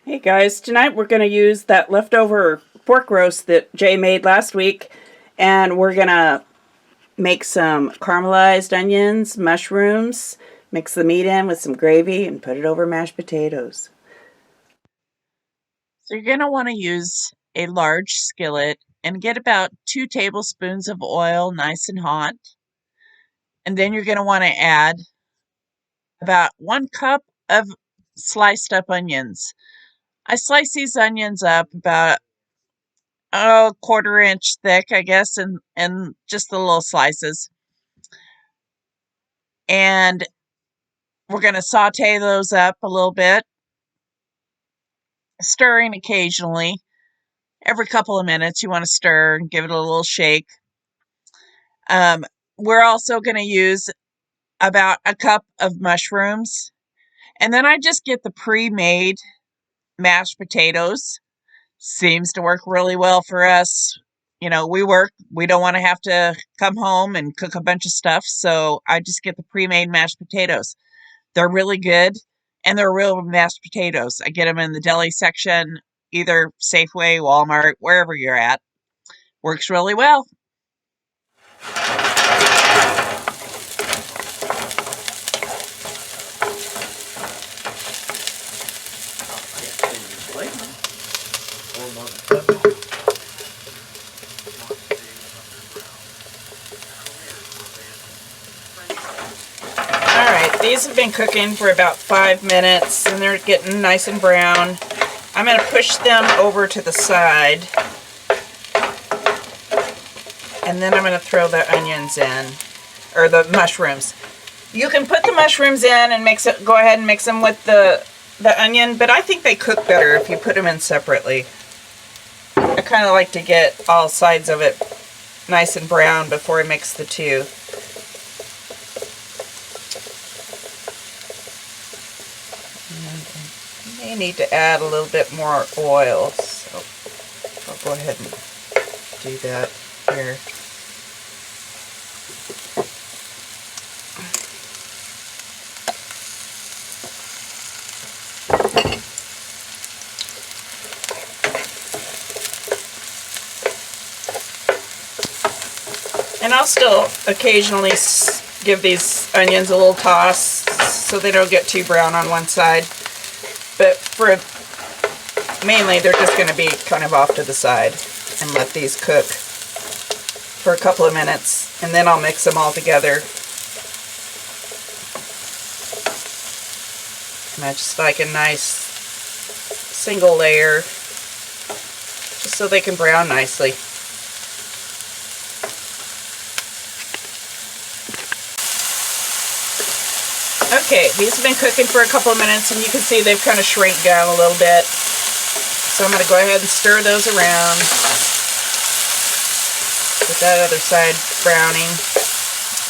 Hey guys, tonight we're going to use that leftover pork roast that Jay made last week, and we're going to make some caramelized onions, mushrooms, mix the meat in with some gravy, and put it over mashed potatoes. So you're going to want to use a large skillet and get about 2 tablespoons of oil nice and hot. And then you're going to want to add about 1 cup of sliced up onions. I slice these onions up about a quarter inch thick, I guess, and just the little slices. And we're going to saute those up a little bit, stirring occasionally. Every couple of minutes, you want to stir and give it a little shake. We're also going to use about a cup of mushrooms. And then I just get the pre-made mashed potatoes. Seems to work really well for us. You know, we don't want to have to come home and cook a bunch of stuff. So I just get the pre-made mashed potatoes. They're really good and they're real mashed potatoes. I get them in the deli section, either Safeway, Walmart, wherever you're at. Works really well. Alright, these have been cooking for about 5 minutes and they're getting nice and brown. I'm going to push them over to the side, and then I'm going to throw the onions in, or the mushrooms. You can put the mushrooms in and go ahead and mix them with the onion, but I think they cook better if you put them in separately. I kind of like to get all sides of it nice and brown before I mix the two. And I may need to add a little bit more oil, so I'll go ahead and do that here. And I'll still occasionally give these onions a little toss so they don't get too brown on one side. But mainly they're just going to be kind of off to the side and let these cook for a couple of minutes, and then I'll mix them all together. And I just like a nice single layer just so they can brown nicely. Okay, these have been cooking for a couple of minutes, and you can see they've kind of shrank down a little bit. So I'm going to go ahead and stir those around with that other side browning.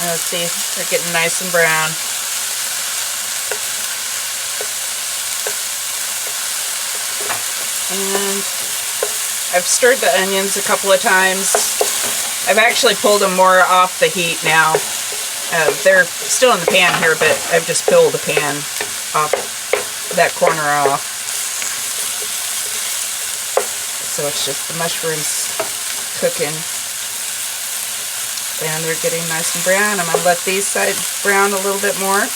And let's see, they're getting nice and brown. And I've stirred the onions a couple of times. I've actually pulled them more off the heat now. They're still in the pan here, but I've just peeled the pan off, that corner off. So it's just the mushrooms cooking. And they're getting nice and brown. I'm going to let these sides brown a little bit more.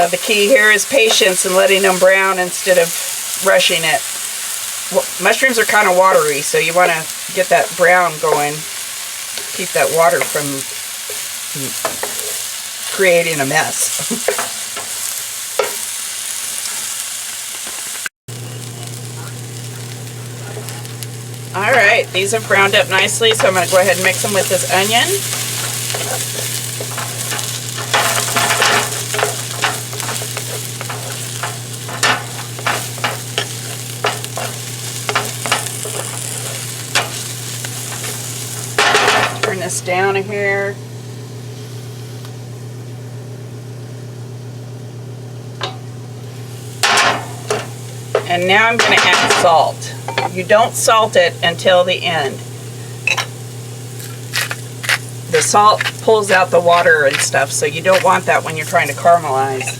The key here is patience and letting them brown instead of rushing it. Well, mushrooms are kind of watery, so you want to get that brown going. Keep that water from creating a mess. Alright, these have browned up nicely, so I'm going to go ahead and mix them with this onion. Turn this down here. And now I'm going to add salt. You don't salt it until the end. The salt pulls out the water and stuff, so you don't want that when you're trying to caramelize.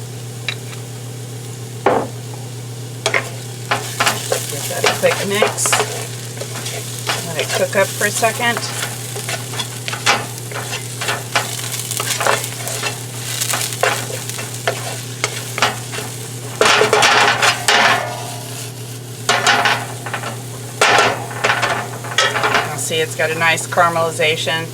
Got a quick mix. Let it cook up for a second. You'll see it's got a nice caramelization.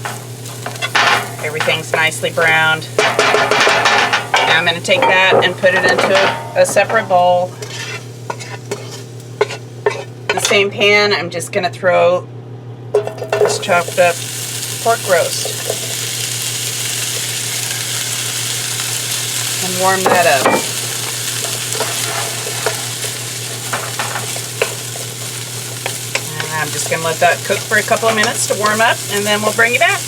Everything's nicely browned. Now I'm going to take that and put it into a separate bowl. In the same pan, I'm just going to throw this chopped up pork roast and warm that up. And I'm just going to let that cook for a couple of minutes to warm up, and then we'll bring it back.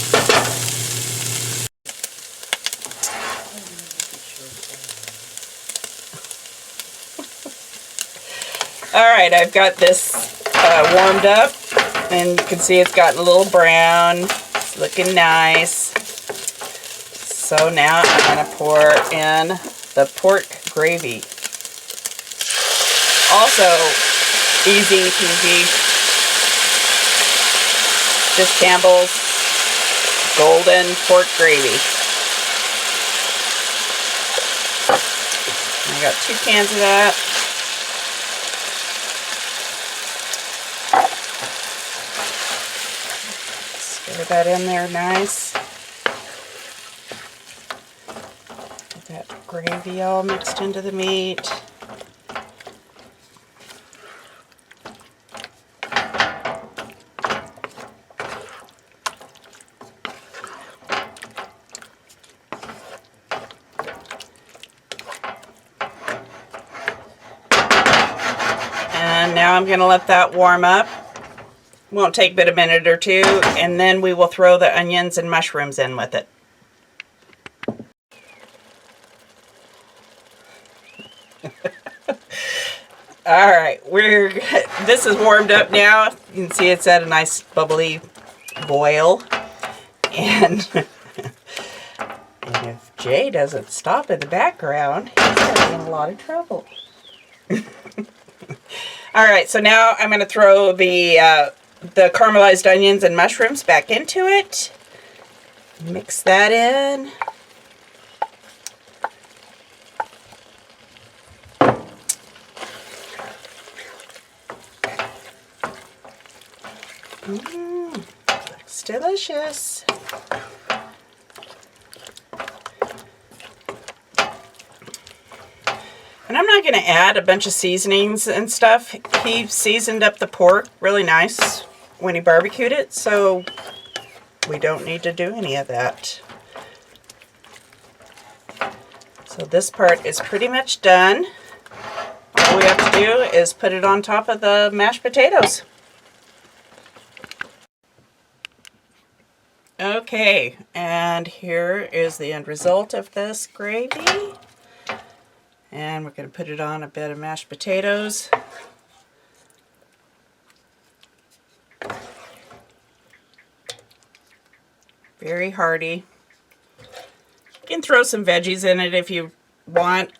Alright, I've got this warmed up, and you can see it's gotten a little brown. It's looking nice. So now I'm going to pour in the pork gravy. Also, easy peasy. Just Campbell's golden pork gravy. I got 2 cans of that. Stir that in there nice. Get that gravy all mixed into the meat. And now I'm going to let that warm up. Won't take but a minute or two, and then we will throw the onions and mushrooms in with it. Alright, this is warmed up now. You can see it's at a nice bubbly boil. And if Jay doesn't stop in the background, he's going to be in a lot of trouble. Alright, so now I'm going to throw the caramelized onions and mushrooms back into it. Mix that in. Looks delicious. And I'm not going to add a bunch of seasonings and stuff. He seasoned up the pork really nice when he barbecued it, so we don't need to do any of that. So this part is pretty much done. All we have to do is put it on top of the mashed potatoes. Okay, and here is the end result of this gravy. And we're going to put it on a bed of mashed potatoes. Very hearty. You can throw some veggies in it if you want.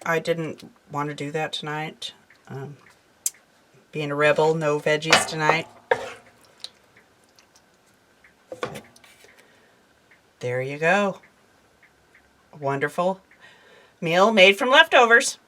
I didn't want to do that tonight. Being a rebel, no veggies tonight. But there you go. A wonderful meal made from leftovers.